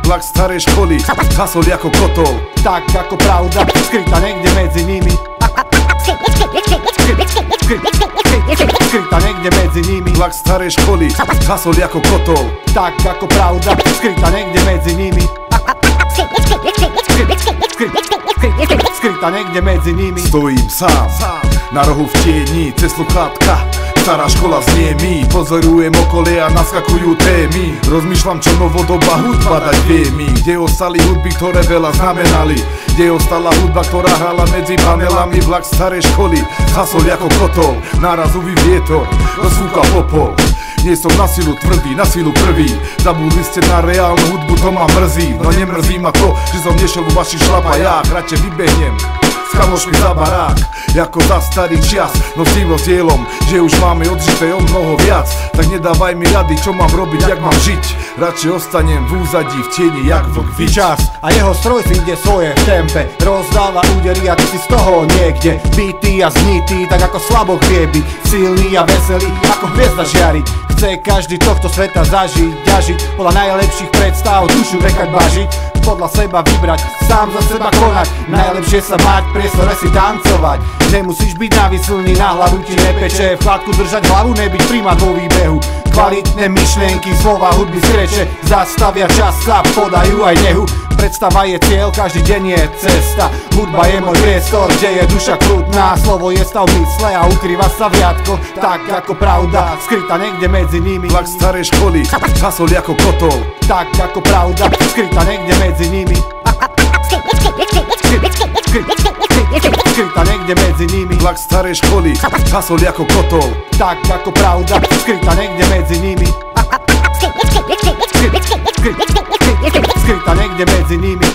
vlak starej školy, hasol ako kotol. Tak ako pravda, skrytá niekde medzi nimi. Skrytá niekde medzi nimi. Vlak starej školy, hasol ako kotol. Tak ako pravda, skrytá niekde medzi nimi. Skrytá niekde medzi nimi. Stojím sám na rohu v tieni, cez sluchátka stará škola znie mi. Pozorujem okolie a naskakujú témy. Rozmýšľam, čo novodoba hudba dať vie mi. Kde ostali hudby, ktoré veľa znamenali. Kde ostala hudba, ktorá hrala medzi panelami. Vlak starej školy, hasol ako kotol. Náraz uví vietor, rozfúkal popol. Nie som na silu tvrdý, na silu prvý. Zabudli ste na reálnu hudbu, to ma mrzí. No nemrzí ma to, že som nešiel vo vašich šlapajách. Radšej vybehnem s kamošmi za barák, ako za starý čas. No s tým rozdielom, že už máme odžité o mnoho viac. Tak nedávaj mi rady, čo mám robiť, jak mám žiť. Radšej ostanem v úzadí, v tieni, jak vlk vič. Čas a jeho stroj si ide svoje v tempe. Rozdáva údery a ty si z toho niekde bitý a znitý, tak ako slabok vie byť. Silný a veselý, ako hviezda žiariť. Chce každý tohto sveta zažiť a žiť podľa najlepších predstav, dušu nechať bažiť, podľa seba vybrať, sám za seba konať. Najlepšie sa mať, priestore si tancovať. Nemusíš byť návislný, na hlavu ti nepeče. V chladku držať hlavu, nebyť príjmať vo výbehu. Kvalitné myšlienky, slova hudby skreče. Zastavia čas, sa podajú aj nehu. Predstava je cieľ, každý deň je cesta. Hudba je môj priestor, kde je duša kľudná. Slovo je stav mysle a ukrýva sa v riadkoch. Tak ako pravda, skrytá niekde medzi nimi. Vlak starej školy, hasol ako kotol. Tak ako pravda, skrytá niekde medzi nimi. Skrytá niekde medzi nimi. Vlak starej školy, hasol ako kotol. Tak ako pravda, skrytá niekde medzi nimi. Skrytá niekde medzi nimi.